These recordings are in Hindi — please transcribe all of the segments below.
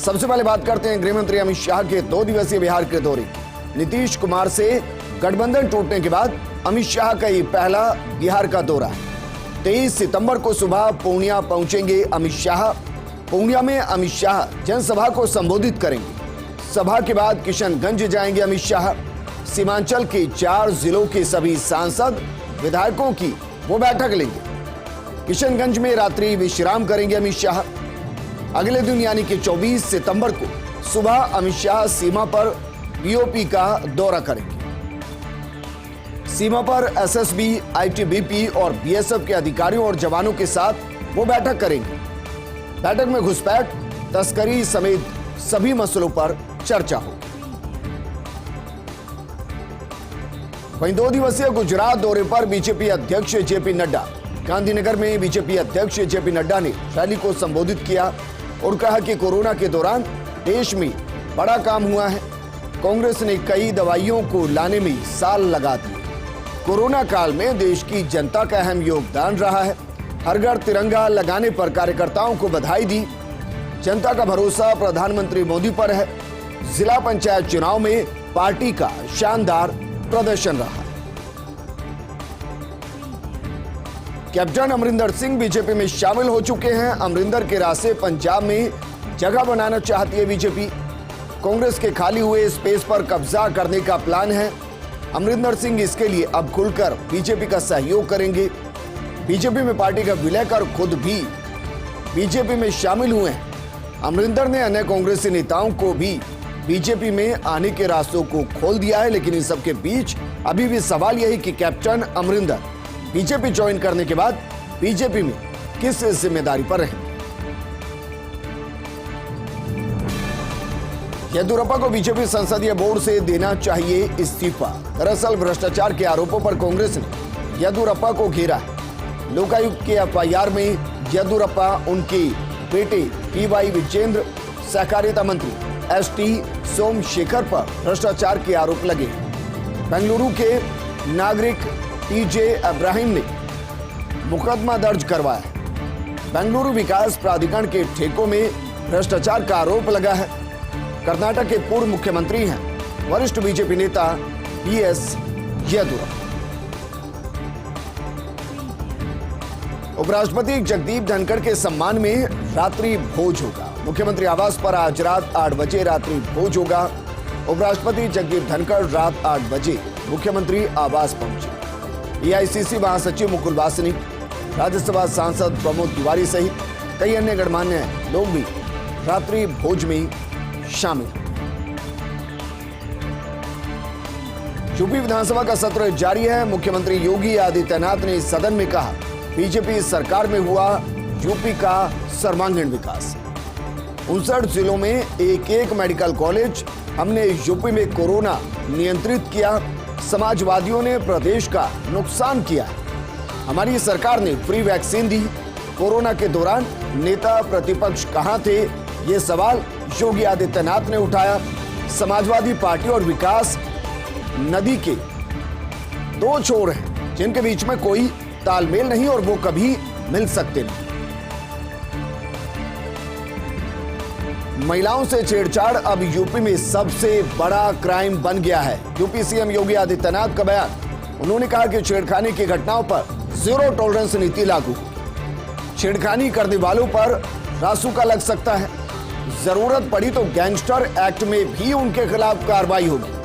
सबसे पहले बात करते हैं गृह मंत्री अमित शाह के 2 दिवसीय बिहार के दौरे की। नीतीश कुमार से गठबंधन टूटने के बाद अमित शाह का ये पहला बिहार का दौरा है। 23 सितंबर को सुबह पूर्णिया पहुंचेंगे अमित शाह। पूर्णिया में अमित शाह जनसभा को संबोधित करेंगे। सभा के बाद किशनगंज जाएंगे अमित शाह। सीमांचल के 4 जिलों के सभी सांसद विधायकों की वो बैठक लेंगे। किशनगंज में रात्रि विश्राम करेंगे अमित शाह। अगले दिन यानी कि 24 सितंबर को सुबह अमित शाह सीमा पर पीओपी का दौरा करेंगे। सीमा पर एसएसबी, आईटीबीपी और बीएसएफ के अधिकारियों और जवानों के साथ वो बैठक करेंगे। बैठक में घुसपैठ, तस्करी समेत सभी मसलों पर चर्चा होगी। वहीं 2 दिवसीय गुजरात दौरे पर बीजेपी अध्यक्ष जेपी नड्डा। गांधीनगर में बीजेपी अध्यक्ष जेपी नड्डा ने रैली को संबोधित किया और कहा कि कोरोना के दौरान देश में बड़ा काम हुआ है। कांग्रेस ने कई दवाइयों को लाने में साल लगा दिए। कोरोना काल में देश की जनता का अहम योगदान रहा है। हर घर तिरंगा लगाने पर कार्यकर्ताओं को बधाई दी। जनता का भरोसा प्रधानमंत्री मोदी पर है। जिला पंचायत चुनाव में पार्टी का शानदार प्रदर्शन रहा। कैप्टन अमरिंदर सिंह बीजेपी में शामिल हो चुके हैं। अमरिंदर के रास्ते पंजाब में जगह बनाना चाहती है बीजेपी। कांग्रेस के खाली हुए स्पेस पर कब्जा करने का प्लान है। अमरिंदर सिंह इसके लिए अब खुलकर बीजेपी का सहयोग करेंगे। बीजेपी में पार्टी का विलय कर खुद भी बीजेपी में शामिल हुए हैं। अमरिंदर ने अन्य कांग्रेसी नेताओं को भी बीजेपी में आने के रास्तों को खोल दिया है। लेकिन इन सबके बीच अभी भी सवाल यही कि कैप्टन अमरिंदर बीजेपी ज्वाइन करने के बाद बीजेपी में किस जिम्मेदारी पर रहेंगे। येदियुरप्पा को बीजेपी संसदीय बोर्ड से देना चाहिए इस्तीफा। दरअसल भ्रष्टाचार के आरोपों पर कांग्रेस ने येदियुरप्पा को घेरा है। लोकायुक्त के एफआईआर में येदियुरप्पा, उनके बेटे पीवाई विजेंद्र, सहकारिता मंत्री एसटी सोमशेखर पर भ्रष्टाचार के आरोप लगे। बेंगलुरु के नागरिक टीजे इब्राहिम ने मुकदमा दर्ज करवाया। बेंगलुरु विकास प्राधिकरण के ठेकों में भ्रष्टाचार का आरोप लगा है। कर्नाटक के पूर्व मुख्यमंत्री हैं वरिष्ठ बीजेपी नेता बीएस येदियुरप्पा। उपराष्ट्रपति जगदीप धनखड़ के सम्मान में रात्रि भोज होगा। मुख्यमंत्री आवास पर आज रात 8 बजे रात्रि भोज होगा। उपराष्ट्रपति जगदीप धनखड़ रात 8 बजे मुख्यमंत्री आवास पहुंचे। एआईसीसी महासचिव मुकुल वासनिक, राज्यसभा सांसद प्रमोद तिवारी सहित कई अन्य गणमान्य लोग भी रात्रि भोज में शामिल। यूपी विधानसभा का सत्र जारी है। मुख्यमंत्री योगी आदित्यनाथ ने सदन में कहा, बीजेपी सरकार में हुआ यूपी का सर्वांगीण विकास। 59 जिलों में एक मेडिकल कॉलेज। हमने यूपी में कोरोना नियंत्रित किया। समाजवादियों ने प्रदेश का नुकसान किया। हमारी सरकार ने फ्री वैक्सीन दी। कोरोना के दौरान नेता प्रतिपक्ष कहां थे, ये सवाल योगी आदित्यनाथ ने उठाया। समाजवादी पार्टी और विकास नदी के 2 छोर हैं जिनके बीच में कोई तालमेल नहीं और वो कभी मिल सकते नहीं। महिलाओं से छेड़छाड़ अब यूपी में सबसे बड़ा क्राइम बन गया है। यूपी सीएम योगी आदित्यनाथ का बयान। उन्होंने कहा कि छेड़खानी की घटनाओं पर 0 टॉलरेंस नीति लागू। छेड़खानी करने वालों पर रासुका लग सकता है। जरूरत पड़ी तो गैंगस्टर एक्ट में भी उनके खिलाफ कार्रवाई होगी।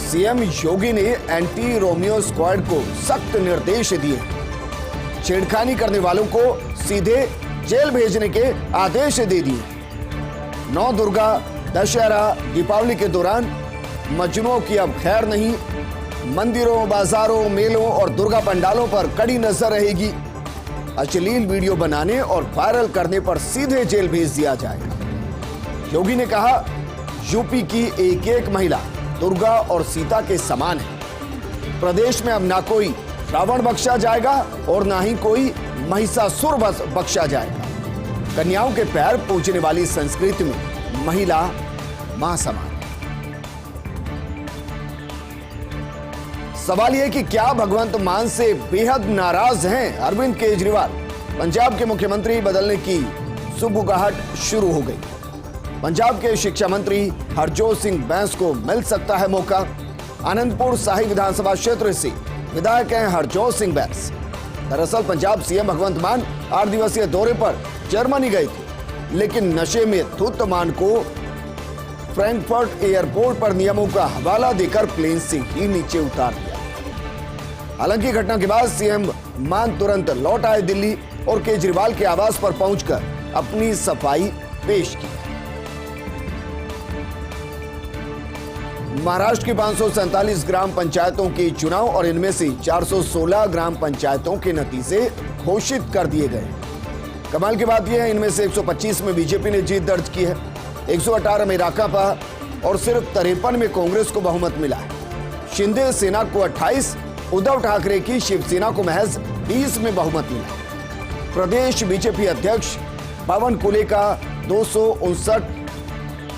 सीएम योगी ने एंटी रोमियो स्क्वाड को सख्त निर्देश दिए। छेड़खानी करने वालों को सीधे जेल भेजने के आदेश दे दिए। 9 दुर्गा, दशहरा, दीपावली के दौरान मजनुओं की अब खैर नहीं। मंदिरों, बाजारों, मेलों और दुर्गा पंडालों पर कड़ी नजर रहेगी। अश्लील वीडियो बनाने और वायरल करने पर सीधे जेल भेज दिया जाएगा। योगी ने कहा, यूपी की एक महिला दुर्गा और सीता के समान है। प्रदेश में अब ना कोई रावण बख्शा जाएगा और ना ही कोई महिषासुर बख्शा जाएगा। कन्याओं के पैर पूजने वाली संस्कृति में महिला मां समान। सवाल यह कि क्या भगवंत मान से बेहद नाराज हैं अरविंद केजरीवाल। पंजाब के मुख्यमंत्री बदलने की सुगबुगाहट शुरू हो गई। पंजाब के शिक्षा मंत्री हरजोत सिंह बैंस को मिल सकता है मौका। आनंदपुर साहिब विधानसभा क्षेत्र से विधायक हैं हरजोत सिंह बैंस। दरअसल पंजाब सीएम भगवंत मान 8 दिवसीय दौरे पर जर्मनी गए थे, लेकिन नशे में धुत मान को फ्रैंकफर्ट एयरपोर्ट पर नियमों का हवाला देकर प्लेन से ही नीचे उतार दिया। हालांकि घटना के बाद सीएम मान तुरंत लौट आए दिल्ली और केजरीवाल के आवास पर पहुंचकर अपनी सफाई पेश की। महाराष्ट्र की 547 ग्राम पंचायतों के चुनाव और इनमें से 416 ग्राम पंचायतों के नतीजे घोषित कर दिए गए। कमाल की बात यह है, इनमें से 125 में बीजेपी ने जीत दर्ज की है, 118 में राकापा और सिर्फ 53 में कांग्रेस को बहुमत मिला है। शिंदे सेना को 28, उद्धव ठाकरे की शिवसेना को महज 20 में बहुमत मिला। प्रदेश बीजेपी अध्यक्ष पवन कुले का 259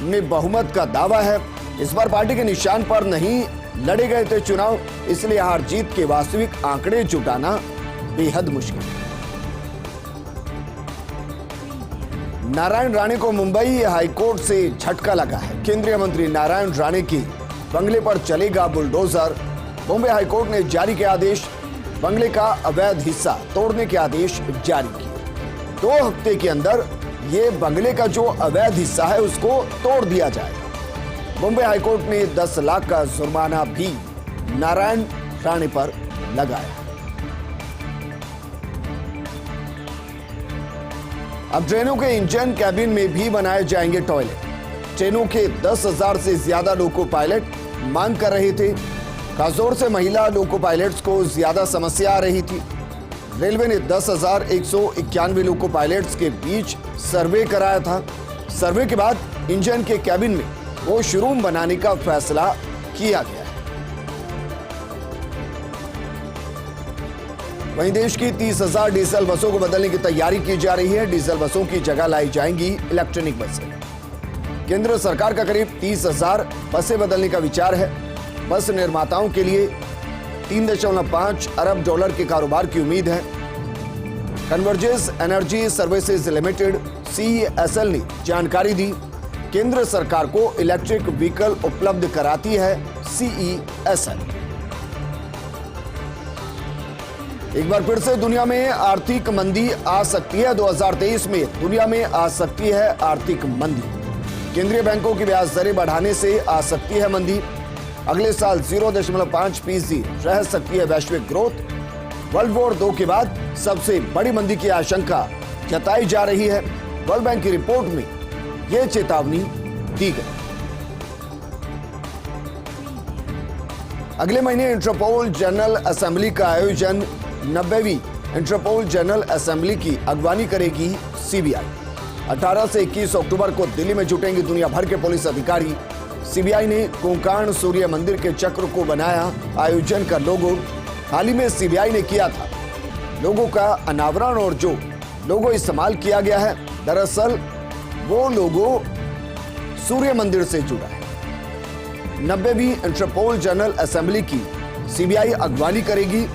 में बहुमत का दावा है। इस बार पार्टी के निशान पर नहीं लड़े गए थे चुनाव, इसलिए हार जीत के वास्तविक आंकड़े जुटाना बेहद मुश्किल है। नारायण राणे को मुंबई हाईकोर्ट से झटका लगा है। केंद्रीय मंत्री नारायण राणे के बंगले पर चलेगा बुलडोजर। मुंबई हाईकोर्ट ने जारी किया आदेश, बंगले का अवैध हिस्सा तोड़ने के आदेश जारी किए। 2 हफ्ते के अंदर ये बंगले का जो अवैध हिस्सा है उसको तोड़ दिया जाए। मुंबई हाईकोर्ट ने 10 लाख का जुर्माना भी नारायण राणे पर लगाया। अब ट्रेनों के इंजन कैबिन में भी बनाए जाएंगे टॉयलेट। ट्रेनों के 10,000 से ज्यादा लोको पायलट मांग कर रहे थे। खासतौर से महिला लोको पायलट्स को ज्यादा समस्या आ रही थी। रेलवे ने 10,191 लोको पायलट्स के बीच सर्वे कराया था। सर्वे के बाद इंजन के कैबिन में वॉशरूम बनाने का फैसला किया गया है। वहीं देश की 30,000 डीजल बसों को बदलने की तैयारी की जा रही है। डीजल बसों की जगह लाई जाएंगी इलेक्ट्रॉनिक बसें। केंद्र सरकार का करीब 30,000 बसें बदलने का विचार है। बस निर्माताओं के लिए 3.5 अरब डॉलर के कारोबार की उम्मीद है। Convergence energy services limited CESL ने जानकारी दी, केंद्र सरकार को इलेक्ट्रिक व्हीकल उपलब्ध कराती है CESL। एक बार फिर से दुनिया में आर्थिक मंदी आ सकती है। 2023 में दुनिया में आ सकती है आर्थिक मंदी। केंद्रीय बैंकों की ब्याज दरें बढ़ाने से आ सकती है मंदी। अगले साल 0.5% रह सकती है वैश्विक ग्रोथ। वर्ल्ड वॉर 2 के बाद सबसे बड़ी मंदी की आशंका जताई जा रही है। वर्ल्ड बैंक की रिपोर्ट में यह चेतावनी दी गई। अगले महीने इंटरपोल जनरल असेंबली का आयोजन 90वीं इंटरपोल जनरल असेंबली की अगवानी करेगी CBI। 18 से 21 अक्टूबर को दिल्ली में जुटेंगे दुनिया भर के पुलिस अधिकारी। CBI ने कोंकाण सूर्य मंदिर के चक्र को बनाया आयोजन का लोगो। हाल ही में CBI ने किया था लोगों का अनावरण और जो लोगो इस्तेमाल किया गया है, दरअसल वो लोगो सूर्य मंदिर से जुड़ा है। 90वीं इंटरपोल जनरल असेंबली की CBI अगवानी करेगी।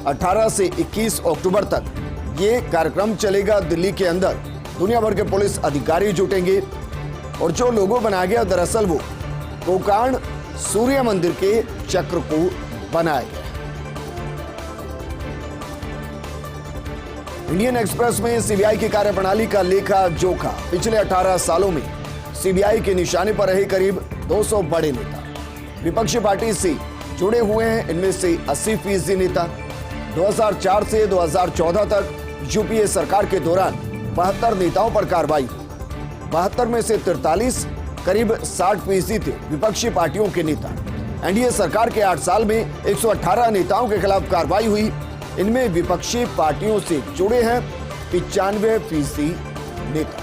18 से 21 अक्टूबर तक ये कार्यक्रम चलेगा। दिल्ली के अंदर दुनिया भर के पुलिस अधिकारी जुटेंगे और जो लोगो बनाया गया दरअसल वो कोंकाण सूर्य मंदिर के चक्र को बनाया गया। इंडियन एक्सप्रेस में CBI की कार्यप्रणाली का लेखा जोखा। पिछले 18 सालों में CBI के निशाने पर रहे करीब 200 बड़े नेता विपक्षी पार्टी से जुड़े हुए हैं। इनमें से 80% नेता 2004 से 2014 तक UPA सरकार के दौरान 72 नेताओं पर कार्रवाई हुई। 72 में से 43 करीब 60% थे विपक्षी पार्टियों के नेता। NDA सरकार के 8 साल में 118 नेताओं के खिलाफ कार्रवाई हुई। इनमें विपक्षी पार्टियों से जुड़े हैं 95% नेता।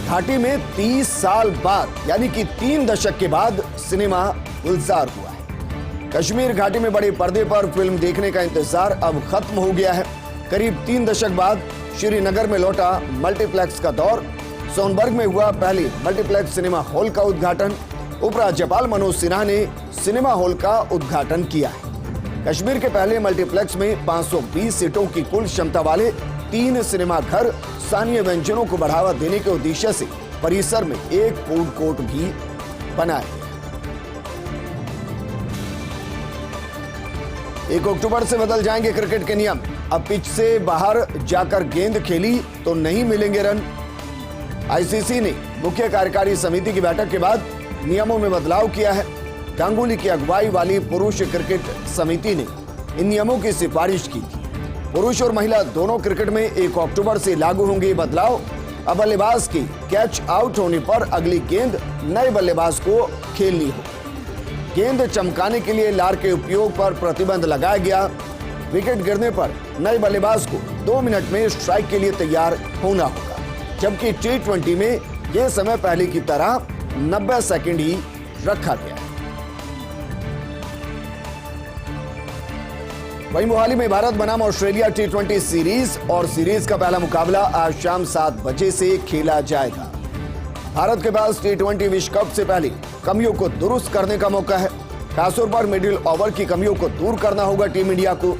घाटी में 30 साल बाद यानी कि 3 दशक के बाद सिनेमा गुलजार हुआ है। कश्मीर घाटी में बड़े पर्दे पर फिल्म देखने का इंतजार अब खत्म हो गया है। करीब 3 दशक बाद श्रीनगर में लौटा मल्टीप्लेक्स का दौर। सोनबर्ग में हुआ पहले मल्टीप्लेक्स सिनेमा हॉल का उद्घाटन। उपराज्यपाल मनोज सिन्हा ने सिनेमा हॉल का उद्घाटन किया है। कश्मीर के पहले मल्टीप्लेक्स में 520 सीटों की कुल क्षमता वाले 3 सिनेमा घर स्थानीय व्यंजनों को बढ़ावा देने के उद्देश्य से परिसर में एक फूड कोर्ट भी बनाया। 1 अक्टूबर से बदल जाएंगे क्रिकेट के नियम। अब पिच से बाहर जाकर गेंद खेली तो नहीं मिलेंगे रन। आईसीसी ने मुख्य कार्यकारी समिति की बैठक के बाद नियमों में बदलाव किया है। गांगुली की अगुवाई वाली पुरुष क्रिकेट समिति ने इन नियमों की सिफारिश की थी। पुरुष और महिला दोनों क्रिकेट में 1 अक्टूबर से लागू होंगे ये बदलाव। अब बल्लेबाज की कैच आउट होने पर अगली गेंद नए बल्लेबाज को खेलनी हो। गेंद चमकाने के लिए लार के उपयोग पर प्रतिबंध लगाया गया। विकेट गिरने पर नए बल्लेबाज को 2 मिनट में स्ट्राइक के लिए तैयार होना होगा, जबकि T20 में यह समय पहले की तरह 90 सेकंड ही रखा गया है। वहीं मोहाली में भारत बनाम ऑस्ट्रेलिया T20 सीरीज और सीरीज का पहला मुकाबला आज शाम 7 बजे से खेला जाएगा। भारत के पास T20 विश्व कप से पहले कमियों को दुरुस्त करने का मौका है। खासतौर पर मिडिल ओवर की कमियों को दूर करना होगा टीम इंडिया को।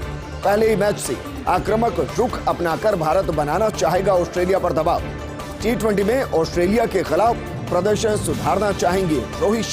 पहले ही मैच से आक्रामक रुख अपनाकर भारत बनाना चाहेगा ऑस्ट्रेलिया पर दबाव। T20 में ऑस्ट्रेलिया के खिलाफ प्रदर्शन सुधारना चाहेंगे रोहित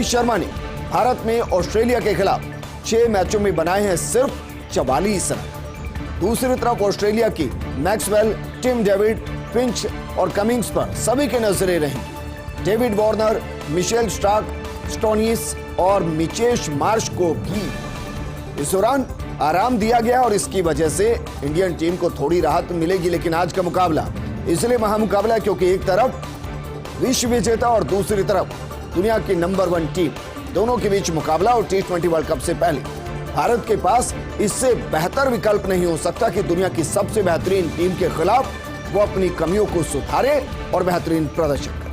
शर्मा ने भारत में ऑस्ट्रेलिया के खिलाफ 6 मैचों में बनाए हैं सिर्फ 44 रन। दूसरी तरफ ऑस्ट्रेलिया की मैक्सवेल, टिम डेविड, फिंच और कमिंग्स पर सभी की नजरें रहेंगी। David Warner, Mitchell Starc, Stoinis और मिचेल मार्श को भी इस दौरान आराम दिया गया और इसकी वजह से इंडियन टीम को थोड़ी राहत मिलेगी। लेकिन आज का मुकाबला इसलिए महामुकाबला क्योंकि एक तरफ विश्व विजेता और दूसरी तरफ दुनिया की नंबर 1 टीम, दोनों के बीच मुकाबला। और T20 वर्ल्ड कप से पहले भारत के पास इससे बेहतर विकल्प नहीं हो सकता कि दुनिया की सबसे बेहतरीन टीम के खिलाफ वो अपनी कमियों को सुधारे और बेहतरीन प्रदर्शन करे।